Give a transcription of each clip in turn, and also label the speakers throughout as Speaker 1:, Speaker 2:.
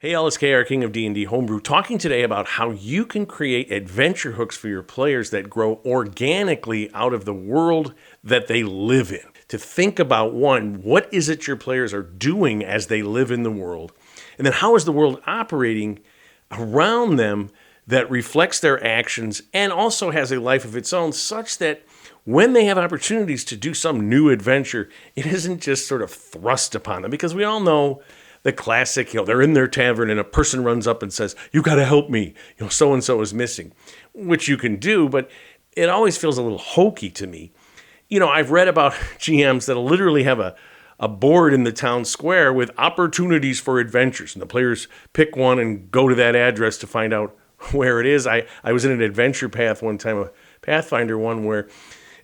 Speaker 1: Hey, LSKR, King of D&D Homebrew, talking today about how you can create adventure hooks for your players that grow organically out of the world that they live in. To think about, one, what is it your players are doing as they live in the world? And then how is the world operating around them that reflects their actions and also has a life of its own, such that when they have opportunities to do some new adventure, it isn't just sort of thrust upon them. Because we all know the classic, they're in their tavern and a person runs up and says, "You got to help me. So-and-so is missing," which you can do, but it always feels a little hokey to me. I've read about GMs that literally have a board in the town square with opportunities for adventures, and the players pick one and go to that address to find out where it is. I was in an adventure path one time, a Pathfinder one, where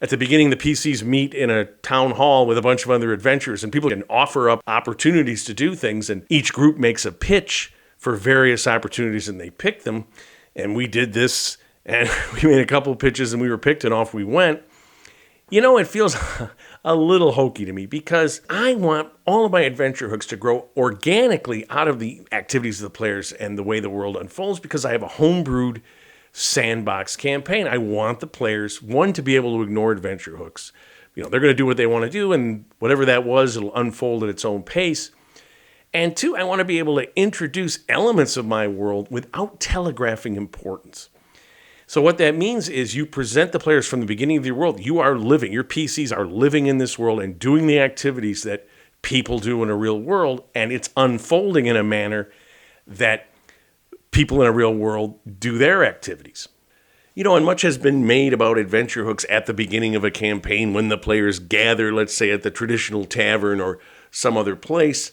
Speaker 1: at the beginning, the PCs meet in a town hall with a bunch of other adventurers, and people can offer up opportunities to do things, and each group makes a pitch for various opportunities, and they pick them. And we did this, and we made a couple of pitches, and we were picked, and off we went. It feels a little hokey to me because I want all of my adventure hooks to grow organically out of the activities of the players and the way the world unfolds, because I have a homebrewed sandbox campaign. I want the players, one, to be able to ignore adventure hooks. They're going to do what they want to do, and whatever that was, it'll unfold at its own pace. And two, I want to be able to introduce elements of my world without telegraphing importance. So what that means is you present the players from the beginning of your world. You are living, your PCs are living in this world and doing the activities that people do in a real world, and it's unfolding in a manner that people in a real world do their activities. And much has been made about adventure hooks at the beginning of a campaign when the players gather, let's say, at the traditional tavern or some other place.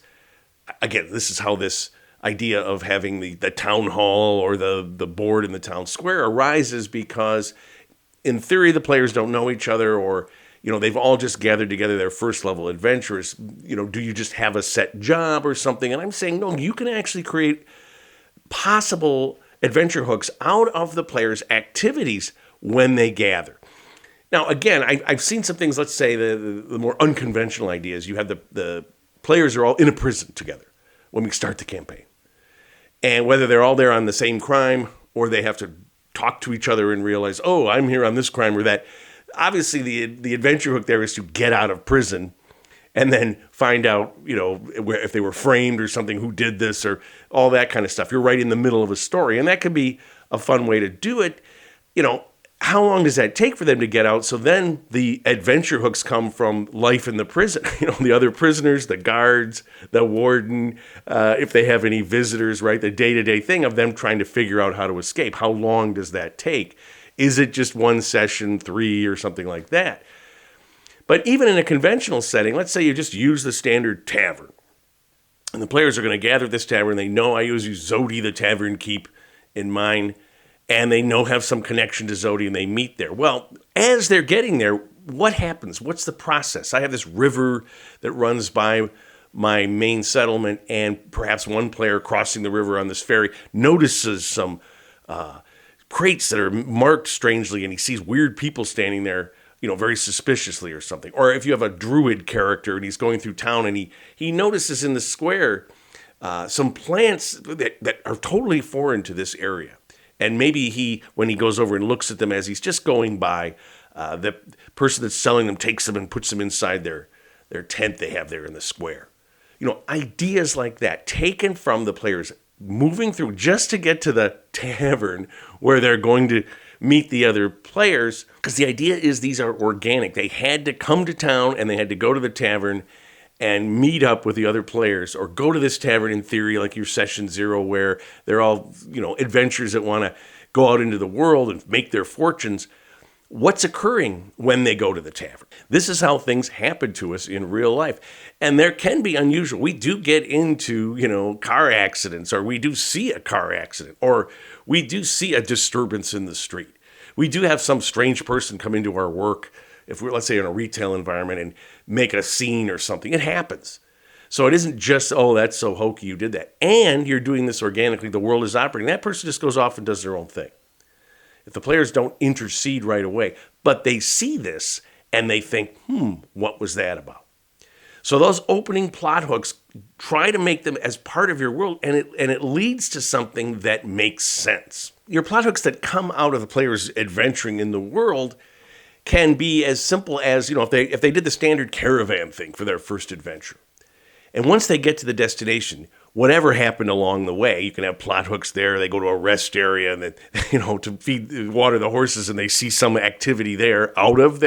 Speaker 1: Again, this is how this idea of having the town hall or the board in the town square arises, because in theory, the players don't know each other, or they've all just gathered together, their first level adventurers. Do you just have a set job or something? And I'm saying, no, you can actually create possible adventure hooks out of the players' activities when they gather. Now, again, I've seen some things, let's say the more unconventional ideas. You have the players are all in a prison together when we start the campaign. And whether they're all there on the same crime or they have to talk to each other and realize, oh, I'm here on this crime or that. Obviously, the adventure hook there is to get out of prison and then find out, if they were framed or something, who did this or all that kind of stuff. You're right in the middle of a story, and that could be a fun way to do it. How long does that take for them to get out? So then the adventure hooks come from life in the prison. The other prisoners, the guards, the warden, if they have any visitors, right? The day-to-day thing of them trying to figure out how to escape. How long does that take? Is it just one session, 3, or something like that? But even in a conventional setting, let's say you just use the standard tavern, and the players are going to gather at this tavern. They know I use Zodi, the tavern keep, in mind, and they have some connection to Zodi, and they meet there. Well, as they're getting there, what happens? What's the process? I have this river that runs by my main settlement, and perhaps one player crossing the river on this ferry notices some crates that are marked strangely, and he sees weird people standing there, very suspiciously or something. Or if you have a druid character and he's going through town and he notices in the square some plants that are totally foreign to this area. And maybe when he goes over and looks at them as he's just going by, the person that's selling them takes them and puts them inside their tent they have there in the square. Ideas like that taken from the players moving through just to get to the tavern where they're going to meet the other players, because the idea is these are organic. They had to come to town and they had to go to the tavern and meet up with the other players, or go to this tavern in theory, like your session 0, where they're all, adventurers that want to go out into the world and make their fortunes. What's occurring when they go to the tavern? This is how things happen to us in real life. And there can be unusual. We do get into, car accidents, or we do see a car accident, or we do see a disturbance in the street. We do have some strange person come into our work, if we're, let's say, in a retail environment, and make a scene or something. It happens. So it isn't just, oh, that's so hokey, you did that. And you're doing this organically. The world is operating. That person just goes off and does their own thing. If the players don't intercede right away, but they see this and they think, what was that about? So those opening plot hooks, try to make them as part of your world, and it leads to something that makes sense. Your plot hooks that come out of the players adventuring in the world can be as simple as, if they did the standard caravan thing for their first adventure. And once they get to the destination, whatever happened along the way, you can have plot hooks there. They go to a rest area and then, to water the horses, and they see some activity there out of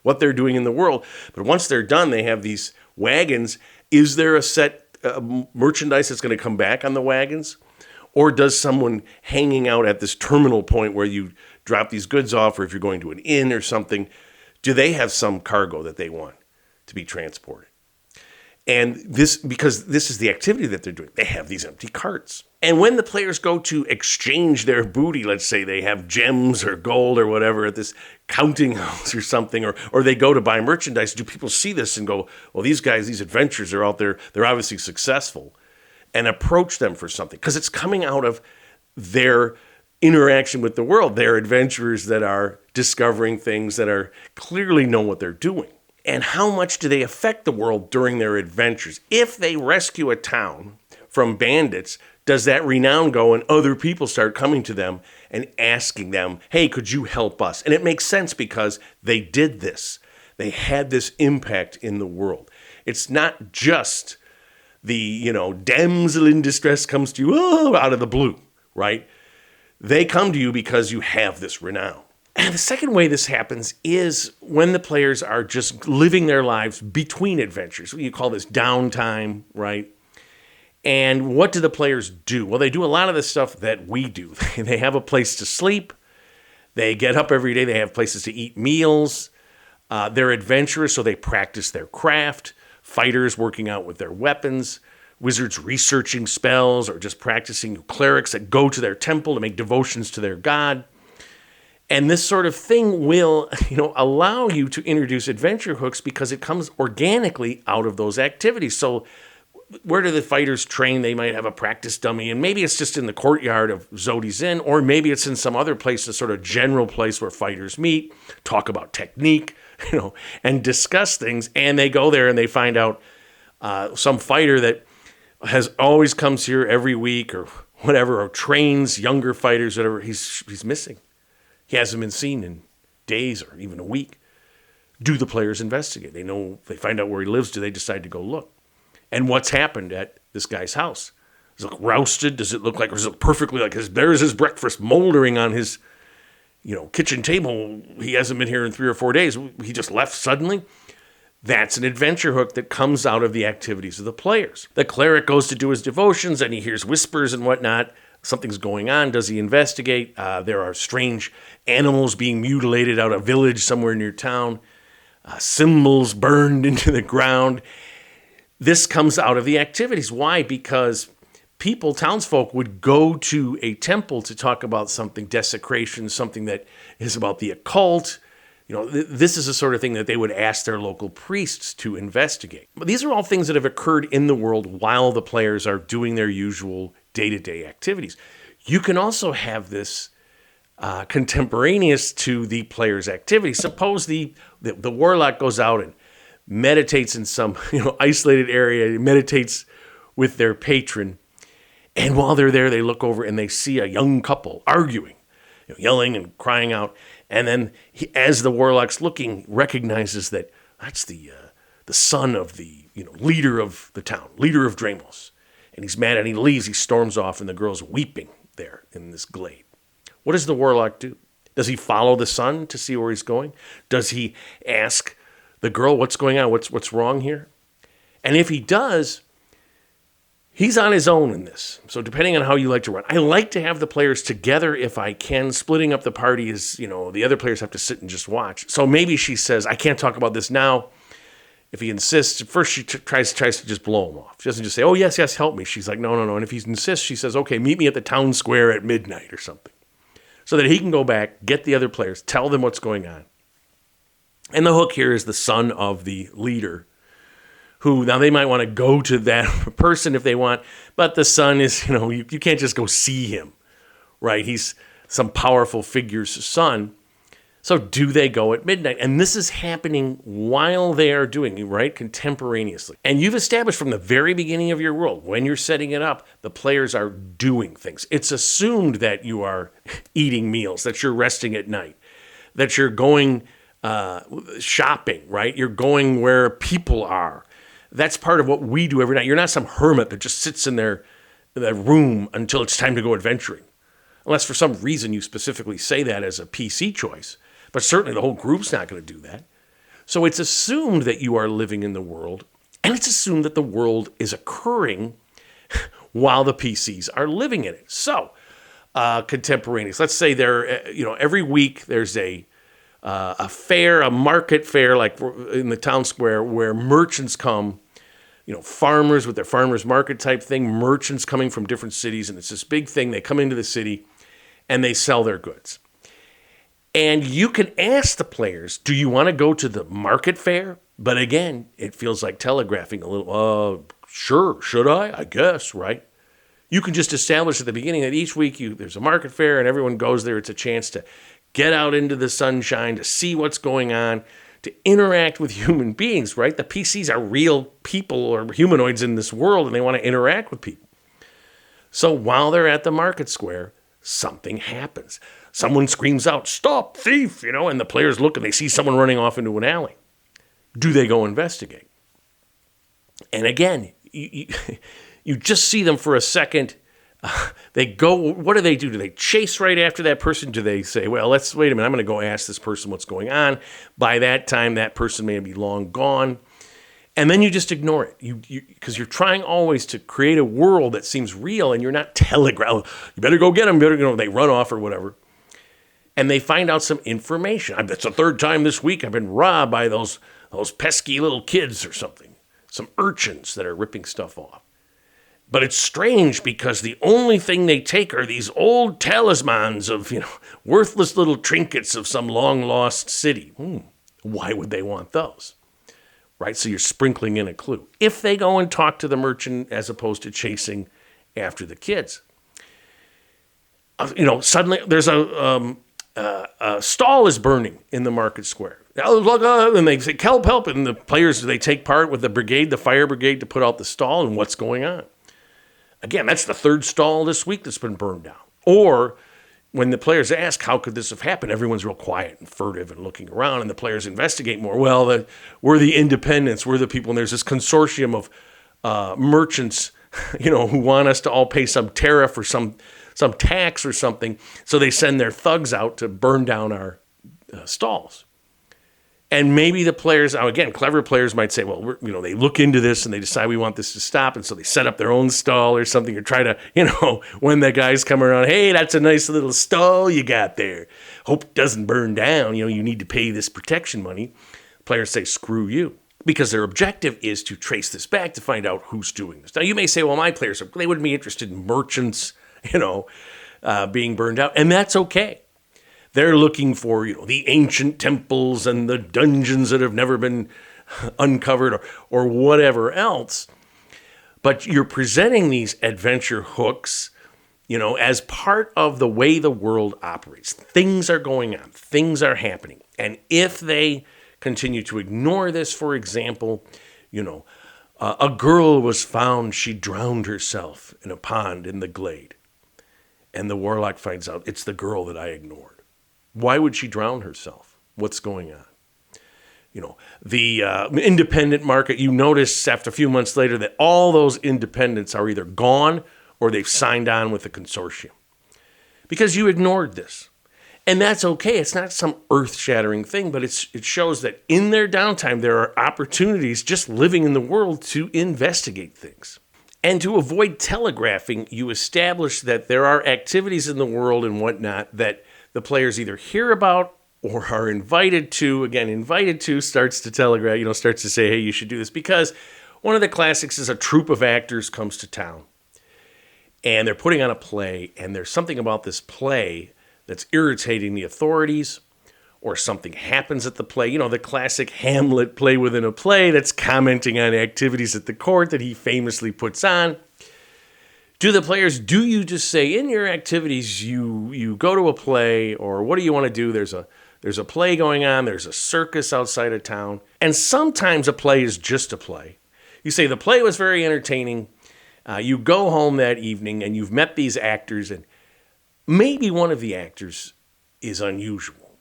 Speaker 1: what they're doing in the world. But once they're done, they have these wagons. Is there a set merchandise that's going to come back on the wagons? Or does someone hanging out at this terminal point where you drop these goods off, or if you're going to an inn or something, do they have some cargo that they want to be transported? And because this is the activity that they're doing, they have these empty carts. And when the players go to exchange their booty, let's say they have gems or gold or whatever at this counting house or something, or they go to buy merchandise, do people see this and go, well, these guys, these adventurers are out there, they're obviously successful, and approach them for something? Because it's coming out of their interaction with the world. They're adventurers that are discovering things, that are clearly know what they're doing. And how much do they affect the world during their adventures? If they rescue a town from bandits, does that renown go and other people start coming to them and asking them, hey, could you help us? And it makes sense because they did this. They had this impact in the world. It's not just the, damsel in distress comes to you out of the blue, right? They come to you because you have this renown. And the second way this happens is when the players are just living their lives between adventures. You call this downtime, right? And what do the players do? Well, they do a lot of the stuff that we do. They have a place to sleep. They get up every day. They have places to eat meals. They're adventurous, so they practice their craft. Fighters working out with their weapons. Wizards researching spells, or just practicing. Clerics that go to their temple to make devotions to their god. And this sort of thing will, allow you to introduce adventure hooks because it comes organically out of those activities. So where do the fighters train? They might have a practice dummy, and maybe it's just in the courtyard of Zodi's Inn, or maybe it's in some other place, a sort of general place where fighters meet, talk about technique, and discuss things. And they go there and they find out some fighter that has always comes here every week or whatever, or trains younger fighters, whatever, he's missing. He hasn't been seen in days or even a week. Do the players investigate? They find out where he lives. Do they decide to go look? And what's happened at this guy's house? Does it look roasted? Does it look perfectly like there's his breakfast moldering on his, kitchen table? He hasn't been here in 3 or 4 days. He just left suddenly. That's an adventure hook that comes out of the activities of the players. The cleric goes to do his devotions and he hears whispers and whatnot. Something's going on. Does he investigate? There are strange animals being mutilated out of a village somewhere near town. Symbols burned into the ground. This comes out of the activities. Why? Because townsfolk would go to a temple to talk about something, desecration, something that is about the occult. This is the sort of thing that they would ask their local priests to investigate. But these are all things that have occurred in the world while the players are doing their usual day-to-day activities. You can also have this contemporaneous to the player's activities. Suppose the warlock goes out and meditates in some isolated area, meditates with their patron, and while they're there, they look over and they see a young couple arguing, yelling and crying out. And then, as the warlock's looking, recognizes that that's the son of the leader of the town, leader of Dramos. And he's mad and he leaves. He storms off, and the girl's weeping there in this glade. What does the warlock do? Does he follow the son to see where he's going? Does he ask the girl what's going on? What's wrong here? And if he does, he's on his own in this. So depending on how you like to run, I like to have the players together if I can. Splitting up the party is, the other players have to sit and just watch. So maybe she says, I can't talk about this now. If he insists, first she tries to just blow him off. She doesn't just say, oh, yes, help me. She's like, no. And if he insists, she says, okay, meet me at the town square at midnight or something. So that he can go back, get the other players, tell them what's going on. And the hook here is the son of the leader, who now they might want to go to that person if they want, but the son is, you can't just go see him, right? He's some powerful figure's son. So do they go at midnight? And this is happening while they are doing it, right? Contemporaneously. And you've established from the very beginning of your world, when you're setting it up, the players are doing things. It's assumed that you are eating meals, that you're resting at night, that you're going shopping, right? You're going where people are. That's part of what we do every night. You're not some hermit that just sits in their room until it's time to go adventuring. Unless for some reason you specifically say that as a PC choice. But certainly the whole group's not going to do that. So it's assumed that you are living in the world, and it's assumed that the world is occurring while the PCs are living in it. So, contemporaneous. Let's say every week there's a fair, a market fair, like in the town square, where merchants come, farmers with their farmers market type thing, merchants coming from different cities, and it's this big thing. They come into the city and they sell their goods. And you can ask the players, do you want to go to the market fair? But again, it feels like telegraphing a little, sure, should I guess, right? You can just establish at the beginning that each week there's a market fair and everyone goes there. It's a chance to get out into the sunshine, to see what's going on, to interact with human beings, right? The PCs are real people or humanoids in this world, and they want to interact with people. So while they're at the market square, something happens. Someone screams out, "Stop, thief!" And the players look and they see someone running off into an alley. Do they go investigate? And again, you just see them for a second. They go, what do? Do they chase right after that person? Do they say, well, wait a minute, I'm going to go ask this person what's going on. By that time, that person may be long gone. And then you just ignore it. Because you're trying always to create a world that seems real, and you're not telegraphing, you better go get them, they run off or whatever. And they find out some information. It's the third time this week I've been robbed by those pesky little kids or something. Some urchins that are ripping stuff off. But it's strange because the only thing they take are these old talismans of, worthless little trinkets of some long-lost city. Why would they want those? Right? So you're sprinkling in a clue. If they go and talk to the merchant as opposed to chasing after the kids. Suddenly there's a stall is burning in the market square. And they say, help. And the players, they take part with the fire brigade to put out the stall and what's going on. Again, that's the third stall this week that's been burned down. Or when the players ask, how could this have happened? Everyone's real quiet and furtive and looking around, and the players investigate more. Well, we're the independents, we're the people, and there's this consortium of merchants, who want us to all pay some tariff or some tax or something. So they send their thugs out to burn down our stalls. And maybe the players, again, clever players might say, well, they look into this and they decide we want this to stop. And so they set up their own stall or something, or try to, when the guys come around, hey, that's a nice little stall you got there. Hope it doesn't burn down. You need to pay this protection money. Players say, screw you. Because their objective is to trace this back to find out who's doing this. Now, you may say, well, my players, they wouldn't be interested in merchants, being burned out. And that's okay. They're looking for, the ancient temples and the dungeons that have never been uncovered or whatever else. But you're presenting these adventure hooks, as part of the way the world operates. Things are going on. Things are happening. And if they continue to ignore this, for example, a girl was found, she drowned herself in a pond in the glade. And the warlock finds out it's the girl that I ignored. Why would she drown herself? What's going on? The independent market, you notice after a few months later that all those independents are either gone or they've signed on with the consortium. Because you ignored this. And that's okay. It's not some earth-shattering thing, but it shows that in their downtime, there are opportunities just living in the world to investigate things. And to avoid telegraphing, you establish that there are activities in the world and whatnot that the players either hear about or are invited to. Again, invited to starts to telegraph, starts to say, hey, you should do this. Because one of the classics is a troupe of actors comes to town. And they're putting on a play, and there's something about this play that's irritating the authorities, or something happens at the play. The classic Hamlet play within a play that's commenting on activities at the court that he famously puts on. Do you just say in your activities, you go to a play, or what do you want to do? There's There's a play going on. There's a circus outside of town. And sometimes a play is just a play. You say the play was very entertaining. You go home that evening and you've met these actors, and maybe one of the actors is unusual.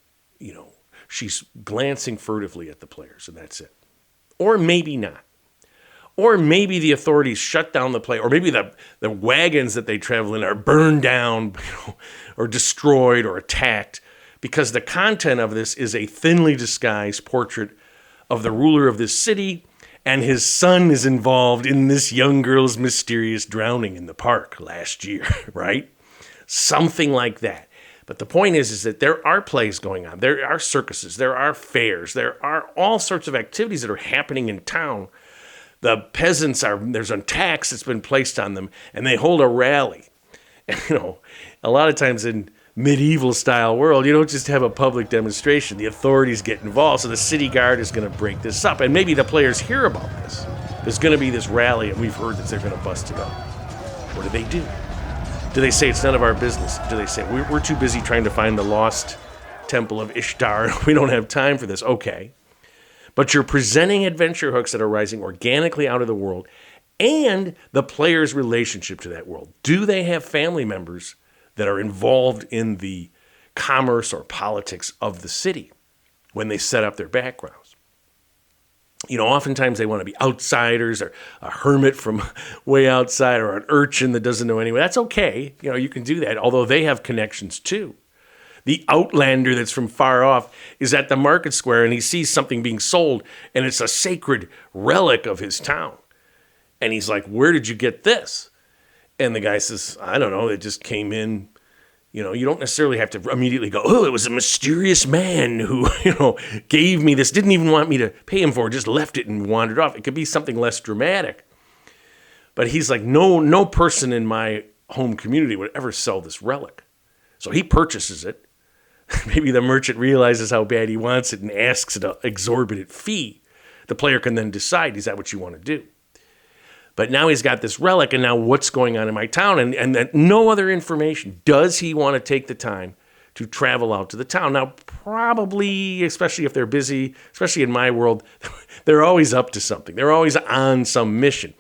Speaker 1: She's glancing furtively at the players, and that's it. Or maybe not. Or maybe the authorities shut down the play, or maybe the wagons that they travel in are burned down, or destroyed or attacked, because the content of this is a thinly disguised portrait of the ruler of this city, and his son is involved in this young girl's mysterious drowning in the park last year, right? Something like that. But the point is that there are plays going on. There are circuses. There are fairs. There are all sorts of activities that are happening in town. The peasants there's a tax that's been placed on them, and they hold a rally. And, a lot of times in medieval style world, you don't just have a public demonstration. The authorities get involved. So the city guard is going to break this up. And maybe the players hear about this. There's going to be this rally, and we've heard that they're going to bust it up. What do they do? Do they say it's none of our business? Do they say we're too busy trying to find the lost temple of Ishtar? We don't have time for this. Okay. But you're presenting adventure hooks that are rising organically out of the world and the player's relationship to that world. Do they have family members that are involved in the commerce or politics of the city when they set up their backgrounds? Oftentimes they want to be outsiders, or a hermit from way outside, or an urchin that doesn't know anyone. That's okay. You can do that, although they have connections too. The outlander that's from far off is at the market square, and he sees something being sold, and it's a sacred relic of his town. And he's like, where did you get this? And the guy says, I don't know, it just came in. You don't necessarily have to immediately go, oh, it was a mysterious man who, gave me this, didn't even want me to pay him for it, just left it and wandered off. It could be something less dramatic. But he's like, no person in my home community would ever sell this relic. So he purchases it. Maybe the merchant realizes how bad he wants it and asks an exorbitant fee. The player can then decide, is that what you want to do? But now he's got this relic, and now what's going on in my town? And that no other information. Does he want to take the time to travel out to the town? Now, probably, especially if they're busy, especially in my world, they're always up to something. They're always on some mission.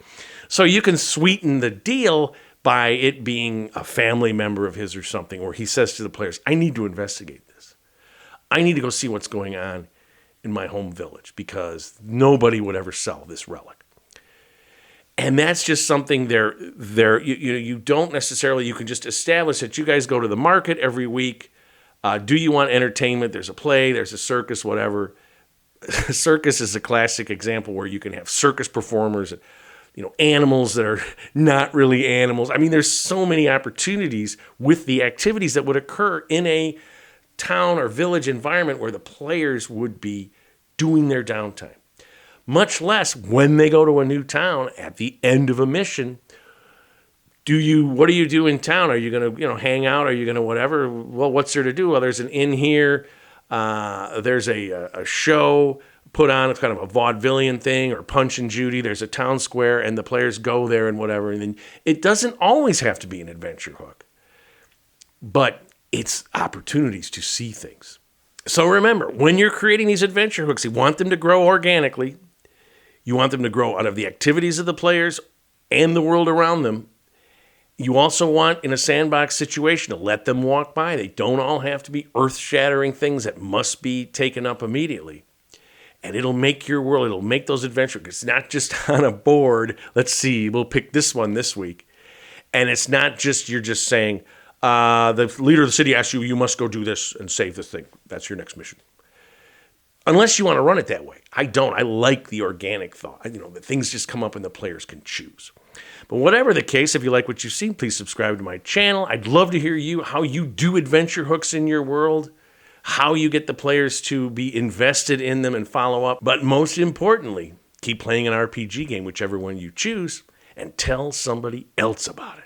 Speaker 1: So you can sweeten the deal by it being a family member of his or something, or he says to the players, I need to investigate this. I need to go see what's going on in my home village, because nobody would ever sell this relic. And that's just something you don't necessarily, you can just establish that you guys go to the market every week. Do you want entertainment? There's a play, there's a circus, whatever. Circus is a classic example where you can have circus performers, animals that are not really animals. I mean, there's so many opportunities with the activities that would occur in a town or village environment where the players would be doing their downtime. Much less when they go to a new town at the end of a mission. What do you do in town? Are you going to, hang out? Are you going to whatever? Well, what's there to do? Well, there's an inn here. There's a show put on. It's kind of a vaudevillian thing, or Punch and Judy. There's a town square, and the players go there and whatever. And then it doesn't always have to be an adventure hook, but it's opportunities to see things. So remember, when you're creating these adventure hooks, you want them to grow organically. You want them to grow out of the activities of the players and the world around them. You also want, in a sandbox situation, to let them walk by. They don't all have to be earth-shattering things that must be taken up immediately. And it'll make your world, it'll make those adventures. It's not just on a board, let's see, we'll pick this one this week. And it's not just, you're just saying, the leader of the city asks you, you must go do this and save this thing. That's your next mission. Unless you want to run it that way. I don't. I like the organic thought. That things just come up and the players can choose. But whatever the case, if you like what you've seen, please subscribe to my channel. I'd love to hear how you do adventure hooks in your world, how you get the players to be invested in them and follow up. But most importantly, keep playing an RPG game, whichever one you choose, and tell somebody else about it.